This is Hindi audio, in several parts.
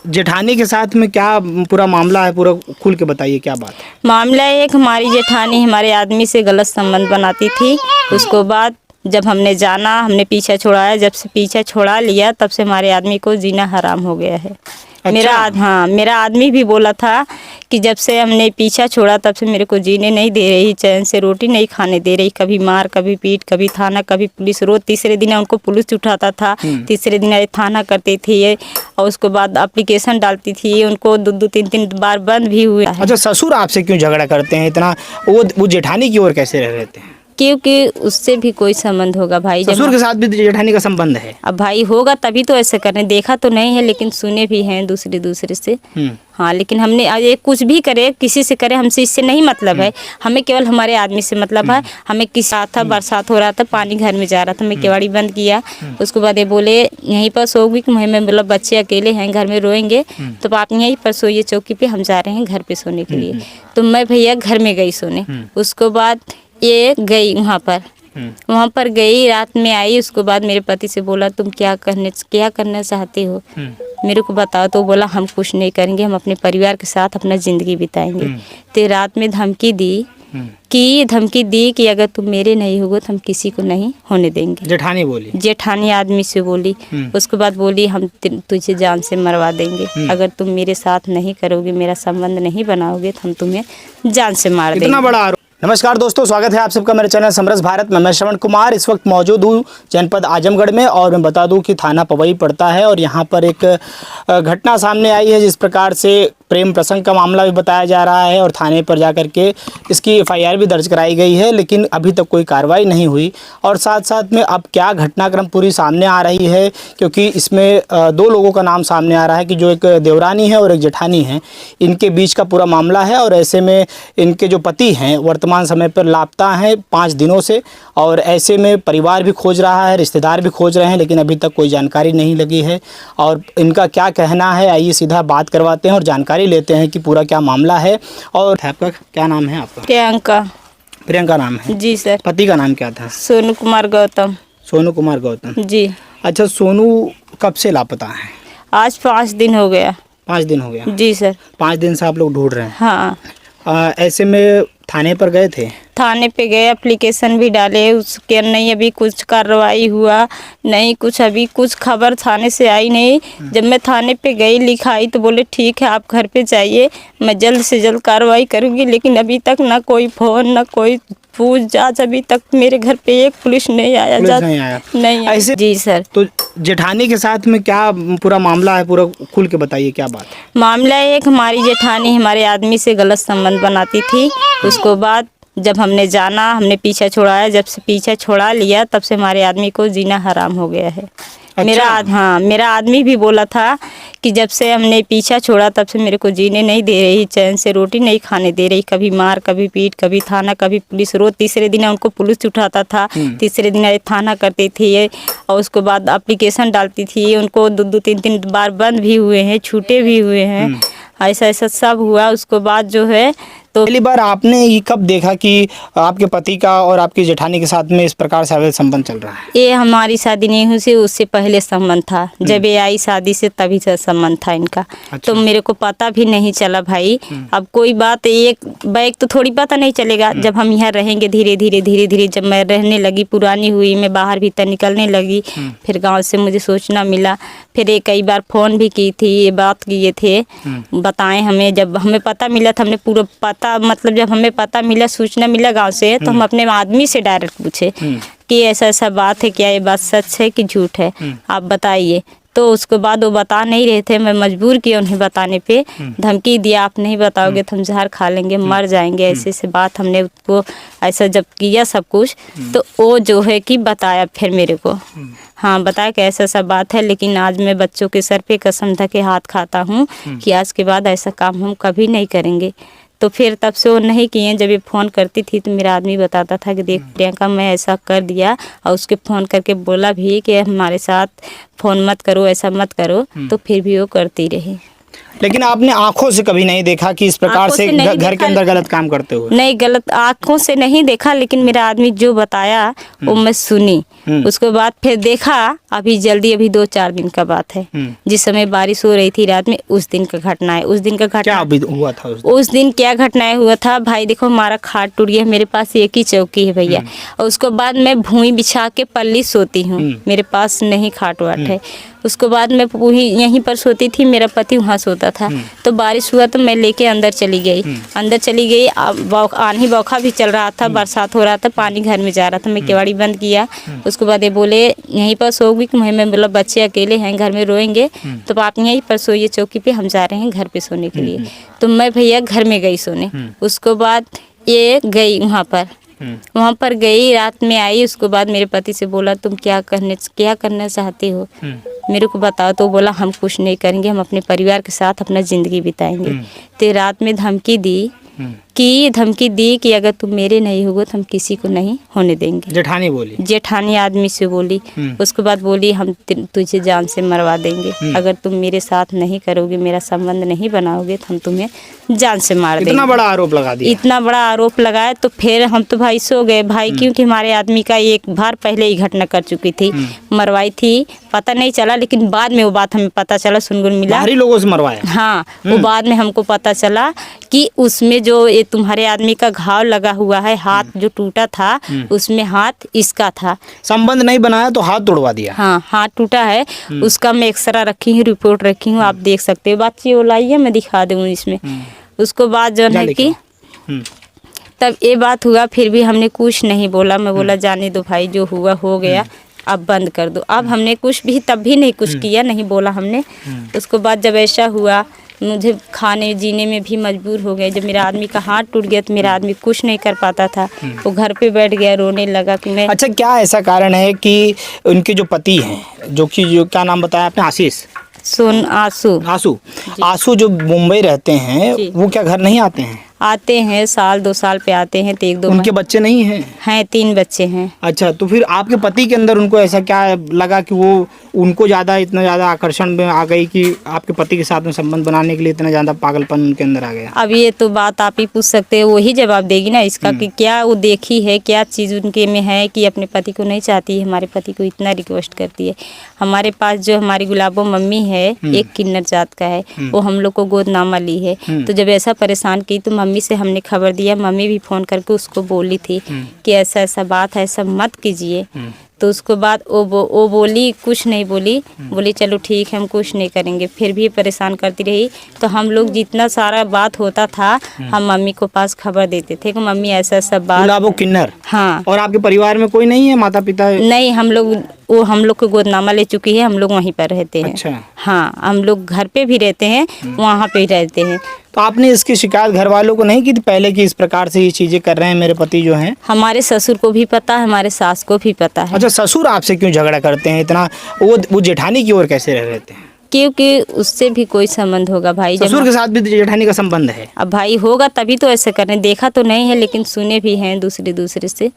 जेठानी के साथ में क्या पूरा मामला है, पूरा खुल के बताइए क्या बात है। मामला एक हमारी जेठानी हमारे आदमी से गलत संबंध बनाती थी। उसको बाद जब हमने जाना, हमने पीछा छुड़ाया, जब से पीछा छुड़ा लिया तब से हमारे आदमी को जीना हराम हो गया है। अच्छा। मेरा आदमी भी बोला था कि जब से हमने पीछा छोड़ा तब से मेरे को जीने नहीं दे रही, चैन से रोटी नहीं खाने दे रही। कभी मार, कभी पीट, कभी थाना, कभी पुलिस। रोज तीसरे दिन उनको पुलिस उठाता था, तीसरे दिन थाना करती थी और उसके बाद एप्लीकेशन डालती थी। उनको 2-3 बार बंद भी हुआ है। अच्छा, ससुर आपसे क्यों झगड़ा करते हैं इतना? वो जेठानी की ओर कैसे रह रहते हैं? क्योंकि उससे भी कोई संबंध होगा भाई। ससुर के साथ भी जेठानी का संबंध है? अब भाई होगा तभी तो ऐसे करने। देखा तो नहीं है लेकिन सुने भी हैं दूसरे से। हाँ, लेकिन हमने ये कुछ भी करे, किसी से करे, हमसे इससे नहीं मतलब है। हमें केवल हमारे आदमी से मतलब है। हमें किस रात था, बरसात हो रहा था, पानी घर में जा रहा था, मैं केवाड़ी बंद किया। उसके बाद ये बोले यहीं पर सोओगी कि मैं बोला बच्चे अकेले हैं घर में रोएंगे तो आप यहीं पर सोइए चौकी पे, हम जा रहे हैं घर पे सोने के लिए। तो मैं भैया घर में गई सोने। उसके बाद ये गई वहाँ पर गई, रात में आई। उसके बाद मेरे पति से बोला तुम क्या करना चाहते हो, मेरे को बताओ। तो बोला हम कुछ नहीं करेंगे, हम अपने परिवार के साथ अपना ज़िंदगी बिताएंगे। तो रात में धमकी दी कि अगर तुम मेरे नहीं होगे तो हम किसी को नहीं होने देंगे। जेठानी बोली? जेठानी आदमी से बोली। उसके बाद बोली हम तुझे जान से मरवा देंगे, अगर तुम मेरे साथ नहीं करोगे, मेरा संबंध नहीं बनाओगे तो हम तुम्हें जान से मार देंगे। इतना बड़ा आरोप। नमस्कार दोस्तों, स्वागत है आप सबका मेरे चैनल समरस भारत में। मैं श्रवण कुमार इस वक्त मौजूद हूँ जनपद आजमगढ़ में और मैं बता दूं कि थाना पवई पड़ता है और यहाँ पर एक घटना सामने आई है जिस प्रकार से प्रेम प्रसंग का मामला भी बताया जा रहा है और थाने पर जाकर के इसकी एफआईआर भी दर्ज कराई गई है, लेकिन अभी तक कोई कार्रवाई नहीं हुई। और साथ साथ में अब क्या घटनाक्रम पूरी सामने आ रही है, क्योंकि इसमें 2 लोगों का नाम सामने आ रहा है कि जो एक देवरानी है और एक जेठानी है, इनके बीच का पूरा मामला है। और ऐसे में इनके जो पति हैं वर्तमान समय पर लापता हैं 5 दिनों से, और ऐसे में परिवार भी खोज रहा है, रिश्तेदार भी खोज रहे हैं, लेकिन अभी तक कोई जानकारी नहीं लगी है। और इनका क्या कहना है, आइए सीधा बात करवाते हैं और जानकारी लेते हैं कि पूरा क्या मामला है। और आपका क्या नाम है? आपका? प्रियंका नाम है? जी सर। पति का नाम क्या था? सोनू कुमार गौतम जी। अच्छा, सोनू कब से लापता है? आज 5 दिन हो गया। 5 दिन हो गया जी सर। 5 दिन से आप लोग ढूंढ रहे हैं? हाँ। ऐसे में थाने पर गए थे? थाने पे गए, एप्लीकेशन भी डाले, उसके नहीं अभी कुछ कार्रवाई हुआ नहीं, कुछ अभी कुछ खबर थाने से आई नहीं। जब मैं थाने पे गई लिखाई तो बोले ठीक है आप घर पे जाइए, मैं जल्द से जल्द कार्रवाई करूँगी। लेकिन अभी तक ना कोई फ़ोन ना कोई पूछ जाँच, अभी तक मेरे घर पे एक पुलिस नहीं आया। नहीं ऐसे? जी सर। तो जेठानी के साथ में क्या पूरा मामला है, पूरा खुल के बताइए क्या बात है। मामला एक हमारी जेठानी हमारे आदमी से गलत संबंध बनाती थी। उसको बाद जब हमने जाना, हमने पीछा छुड़ाया, जब से पीछा छुड़ा लिया तब से हमारे आदमी को जीना हराम हो गया है। अच्छा। मेरा आदमी भी बोला था कि जब से हमने पीछा छोड़ा तब से मेरे को जीने नहीं दे रही, चैन से रोटी नहीं खाने दे रही। कभी मार, कभी पीट, कभी थाना, कभी पुलिस। रोज तीसरे दिन उनको पुलिस उठाता था, तीसरे दिन थाना करती थी और उसके बाद एप्लीकेशन डालती थी। उनको 2-3 बार बंद भी हुए हैं, छूटे भी हुए हैं, ऐसा सब हुआ। उसके बाद जो है तो पहली बार आपने ये कब देखा कि आपके पति का और आपकी जेठानी के साथ में इस प्रकार से अवैध संबंध चल रहा है? ये हमारी शादी नहीं हुई, उससे पहले संबंध था। जब ये आई शादी से तभी से संबंध था इनका। अच्छा। तो मेरे को पता भी नहीं चला भाई। अब कोई बात एक बैग तो थोड़ी पता नहीं चलेगा। जब हम यहाँ रहेंगे धीरे धीरे जब मैं रहने लगी, पुरानी हुई, मैं बाहर भीतर निकलने लगी, फिर गाँव से मुझे सूचना मिला। फिर ये कई बार फ़ोन भी की थी, ये बात किए थे, बताएं हमें। जब हमें पता मिला था, हमने पूरा पता मतलब जब हमें पता मिला, सूचना मिला गांव से, तो हम अपने आदमी से डायरेक्ट पूछे कि ऐसा बात है, क्या ये बात सच है कि झूठ है, आप बताइए। तो उसके बाद वो बता नहीं रहे थे। मैं मजबूर किया उन्हें बताने पे, धमकी दिया आप नहीं बताओगे तो हम जहर खा लेंगे, मर जाएंगे, ऐसे बात हमने उसको ऐसा जब किया सब कुछ। तो वो जो है कि बताया फिर मेरे को, हाँ बताया कि ऐसा बात है। लेकिन आज मैं बच्चों के सर पे कसम धर के हाथ खाता हूँ कि आज के बाद ऐसा काम हम कभी नहीं करेंगे। तो फिर तब से वो नहीं किए। जब ये फ़ोन करती थी तो मेरा आदमी बताता था कि देख प्रियंका मैं ऐसा कर दिया, और उसके फ़ोन करके बोला भी कि हमारे साथ फ़ोन मत करो, ऐसा मत करो। तो फिर भी वो करती रही। लेकिन आपने आंखों से कभी नहीं देखा कि इस प्रकार से घर के अंदर गलत काम करते हुए? नहीं, गलत आंखों से नहीं देखा, लेकिन मेरा आदमी जो बताया वो मैं सुनी। उसके बाद फिर देखा, अभी जल्दी अभी 2-4 दिन का बात है, जिस समय बारिश हो रही थी रात में, उस दिन का घटना है। उस दिन का घटना क्या अभी हुआ था उस दिन क्या घटनाएं हुआ था भाई, देखो हमारा खाट टूट गया, मेरे पास एक ही चौकी है भैया, और उसके बाद मैं भूमि बिछा के पल्ली सोती हूँ, मेरे पास नहीं खाट वाट है। उसके बाद मैं यहीं पर सोती थी, मेरा पति वहाँ सोता था। तो बारिश हुआ तो मैं लेके अंदर चली गई। आंधी बौखा भी चल रहा था, बरसात हो रहा था, पानी घर में जा रहा था। मैं केवाड़ी बंद किया। उसके बाद ये बोले यहीं पर सोओगी कि मैं बोला बच्चे अकेले हैं घर में रोएंगे, तो आप यहीं पर सोइए चौकी पे, हम जा रहे हैं घर पे सोने के लिए। तो मैं भैया घर में गई सोने। उसके बाद ये गई वहाँ पर गई, रात में आई। उसके बाद मेरे पति से बोला तुम क्या करना चाहती हो, मेरे को बताओ। तो बोला हम कुछ नहीं करेंगे, हम अपने परिवार के साथ अपना ज़िंदगी बिताएंगे। तो रात में धमकी दी कि अगर तुम मेरे नहीं होगे तो हम किसी को नहीं होने देंगे। जेठानी आदमी से बोली। उसके बाद बोली हम तुझे जान से मरवा देंगे, अगर तुम मेरे साथ नहीं करोगे, मेरा संबंध नहीं बनाओगे तो हम तुम्हें जान से मार देंगे। इतना बड़ा आरोप लगा दिया। इतना बड़ा आरोप लगाया। तो फिर हम तो भाई सो गए भाई, क्योंकि हमारे आदमी का एक बार पहले ही घटना कर चुकी थी, मरवाई थी, पता नहीं चला, लेकिन बाद में वो बात हमें पता चला, सुनगुन मिला, बाहरी लोगों से मरवाया। हाँ, वो बाद में हमको पता चला कि उसमें जो ये तुम्हारे आदमी का घाव लगा हुआ है, हाथ जो टूटा था, उसमें हाथ इसका था। संबंध नहीं बनाया तो हाथ तोड़वा दिया। हाँ, हाथ टूटा है, उसका मैं एक्सरा रखी हूँ, रिपोर्ट रखी हूँ, आप देख सकते हो। बच्ची वो लाइए, मैं दिखा दूँ इसमें। उसको बाद जो है कि तब ये बात हुआ, फिर भी हमने कुछ नहीं बोला। मैं बोला जाने दो भाई, जो हुआ हो गया, अब बंद कर दो। अब हमने कुछ भी तब भी नहीं कुछ किया, नहीं बोला हमने। उसके बाद जब ऐसा हुआ, मुझे खाने जीने में भी मजबूर हो गए। जब मेरा आदमी का हाथ टूट गया तो मेरा आदमी कुछ नहीं कर पाता था, वो घर पे बैठ गया, रोने लगा कि मैं। अच्छा, क्या ऐसा कारण है कि उनके जो पति हैं, जो क्या नाम बताया आपने, आसू जो मुंबई रहते हैं, वो क्या घर नहीं आते हैं? आते हैं, 1-2 साल पे आते हैं। तो 1-2 उनके बच्चे नहीं हैं? हैं, 3 बच्चे हैं। अच्छा, तो फिर आपके पति के अंदर उनको ऐसा क्या लगा कि वो उनको इतना ज़्यादा आकर्षण में आ गई कि आपके पति के साथ में संबंध बनाने के लिए इतना ज़्यादा पागलपन उनके अंदर आ गया? अब ये तो बात आप ही पूछ सकते हो, वही जवाब देगी ना इसका, कि क्या वो देखी है, क्या चीज़ उनके में है कि अपने पति को नहीं चाहती है, हमारे पति को इतना रिक्वेस्ट करती है। हमारे पास जो हमारी गुलाबो मम्मी है, एक किन्नर जात का है, वो हम लोग को गोदनामा ली है। तो जब ऐसा परेशान की तो मम्मी से हमने खबर दिया, मम्मी भी फ़ोन करके उसको बोली थी कि ऐसा ऐसा बात है, ऐसा मत कीजिए। तो उसके बाद वो बोली, कुछ नहीं बोली चलो ठीक है, हम कुछ नहीं करेंगे। फिर भी परेशान करती रही। तो हम लोग जितना सारा बात होता था, हम मम्मी को पास खबर देते थे कि मम्मी ऐसा ऐसा बात। गुलाबो किन्नर? हाँ। और आपके परिवार में कोई नहीं है, माता पिता? नहीं, हम लोग को गोदनामा ले चुकी है, हम लोग वहीं पर रहते हैं। अच्छा। हाँ, हम लोग घर पे भी रहते हैं, वहाँ पे ही रहते हैं। तो आपने इसकी शिकायत घर वालों को नहीं की थी पहले कि इस प्रकार से ये चीजें कर रहे हैं मेरे पति जो हैं? हमारे ससुर को भी पता है, हमारे सास को भी पता है। अच्छा, ससुर आपसे क्यों झगड़ा करते हैं इतना? वो जेठानी की ओर कैसे रह रहते हैं? क्योंकि उससे भी कोई संबंध होगा भाई, ससुर के साथ भी जेठानी का संबंध है। अब भाई होगा तभी तो ऐसे करने, देखा तो नहीं है लेकिन सुने भी हैं दूसरे से।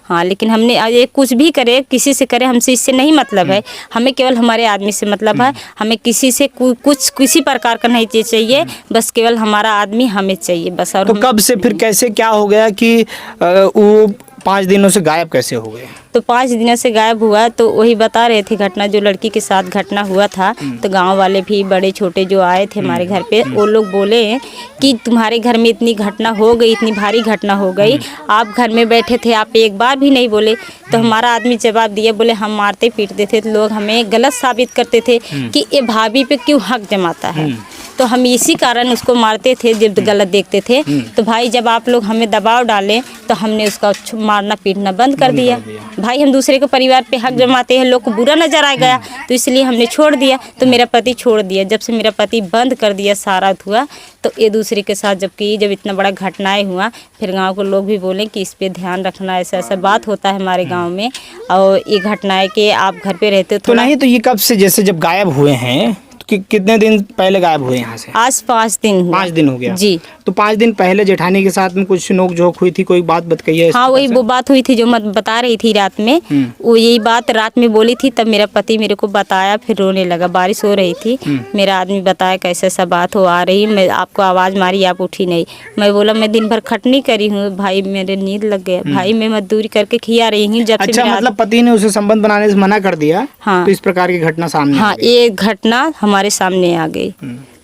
हाँ, लेकिन हमने ये कुछ भी करे, किसी से करे, हमसे इससे नहीं मतलब है, हमें केवल हमारे आदमी से मतलब है। हमें किसी से कुछ किसी प्रकार का नहीं चाहिए, बस केवल हमारा आदमी हमें चाहिए बस। और तो कब से फिर कैसे क्या हो गया कि वो 5 दिनों से गायब कैसे हो गए? तो 5 दिनों से गायब हुआ, तो वही बता रहे थे घटना, जो लड़की के साथ घटना हुआ था। तो गांव वाले भी बड़े छोटे जो आए थे हमारे घर पे, वो लोग बोले कि तुम्हारे घर में इतनी घटना हो गई, इतनी भारी घटना हो गई, आप घर में बैठे थे, आप एक बार भी नहीं बोले। तो हमारा आदमी जवाब दिया, बोले हम मारते पीटते थे तो लोग हमें गलत साबित करते थे कि ये भाभी पे क्यों हक जमाता है, तो हम इसी कारण उसको मारते थे जब गलत देखते थे। तो भाई जब आप लोग हमें दबाव डालें तो हमने उसका मारना पीटना बंद कर दिया। भाई हम दूसरे के परिवार पे हक जमाते हैं, लोग को बुरा नजर आ गया, तो इसलिए हमने छोड़ दिया। तो मेरा पति छोड़ दिया, जब से मेरा पति बंद कर दिया सारा हुआ, तो ये दूसरे के साथ जब इतना बड़ा घटनाएं हुआ, फिर गांव के लोग भी बोले कि इस पे ध्यान रखना, ऐसा ऐसा बात होता है हमारे गांव में, और ये घटनाएं कि आप घर पे रहते हो तो नहीं। तो ये कब से, जैसे जब गायब हुए हैं कितने दिन पहले गायब हुए यहाँ से? आज 5 दिन हुआ। 5 दिन हो गया जी। तो 5 दिन पहले जेठानी के साथ में कुछ नोक झोंक हुई थी, कोई बात बताई है? हाँ, वही वो बात हुई थी जो मैं बता रही थी रात में। वो यही बात रात में बोली थी, तब मेरा पति मेरे को बताया, फिर रोने लगा। बारिश हो रही थी, मेरा आदमी बताया कैसे सब बात हो आ रही, मैं आपको आवाज़ मारी, आप उठी नहीं। मैं बोला मैं दिन भर खटनी करी हूँ भाई, मेरे नींद लग गया भाई, मैं मजदूरी करके खिया रही हूँ। जब से अच्छा, मेरा मतलब पति ने उसे संबंध बनाने से मना कर दिया? हाँ। तो इस प्रकार की घटना सामने हाँ, आ गई। ये घटना हमारे सामने आ गई।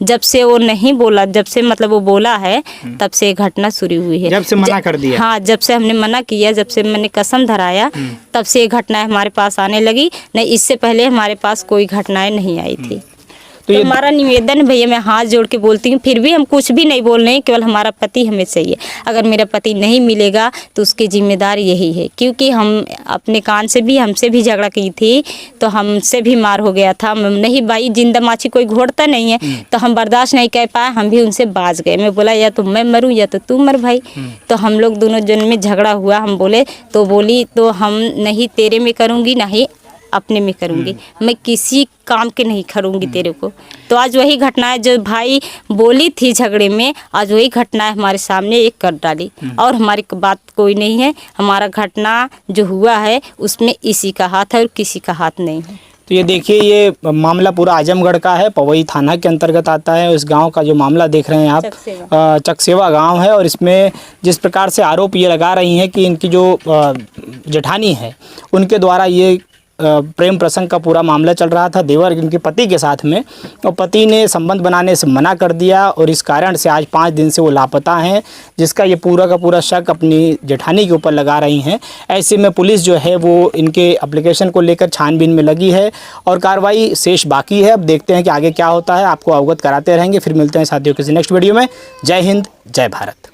जब से वो नहीं बोला, जब से मतलब वो बोला है, तब से ये घटना शुरू हुई है। जब से मना कर दिया? हाँ, जब से हमने मना किया, जब से मैंने कसम धराया, तब से ये घटनाएं हमारे पास आने लगी। नहीं, इससे पहले हमारे पास कोई घटनाएं नहीं आई थी। तो हमारा निवेदन है भैया, मैं हाथ जोड़ के बोलती हूँ, फिर भी हम कुछ भी नहीं बोल रहे हैं, केवल हमारा पति हमें चाहिए। अगर मेरा पति नहीं मिलेगा तो उसकी जिम्मेदार यही है, क्योंकि हम अपने कान से भी, हमसे भी झगड़ा की थी, तो हमसे भी मार हो गया था। नहीं भाई, जिंदा माछी कोई घोड़ता नहीं है, तो हम बर्दाश्त नहीं कर पाए, हम भी उनसे बाज गए। मैं बोला या तो मैं मरूँ या तो तू मर भाई। तो हम लोग दोनों जन में झगड़ा हुआ। हम बोले तो बोली तो हम नहीं तेरे में करूँगी, ना ही अपने में करूँगी, मैं किसी काम के नहीं करूँगी तेरे को। तो आज वही घटनाएं जो भाई बोली थी झगड़े में, आज वही घटनाएं हमारे सामने एक कर डाली। और हमारी बात कोई नहीं है, हमारा घटना जो हुआ है उसमें इसी का हाथ है और किसी का हाथ नहीं है। तो ये देखिए, ये मामला पूरा आजमगढ़ का है, पवई थाना के अंतर्गत आता है। इस गांव का जो मामला देख रहे हैं आप, चकसेवा गांव है। और इसमें जिस प्रकार से आरोप ये लगा रही हैं कि इनकी जो जेठानी है, उनके द्वारा ये प्रेम प्रसंग का पूरा मामला चल रहा था देवर इनके पति के साथ में, और पति ने संबंध बनाने से मना कर दिया, और इस कारण से आज 5 दिन से वो लापता हैं, जिसका ये पूरा का पूरा शक अपनी जेठानी के ऊपर लगा रही हैं। ऐसे में पुलिस जो है वो इनके एप्लीकेशन को लेकर छानबीन में लगी है और कार्रवाई शेष बाकी है। अब देखते हैं कि आगे क्या होता है, आपको अवगत कराते रहेंगे। फिर मिलते हैं साथियों किसी नेक्स्ट वीडियो में। जय हिंद, जय भारत।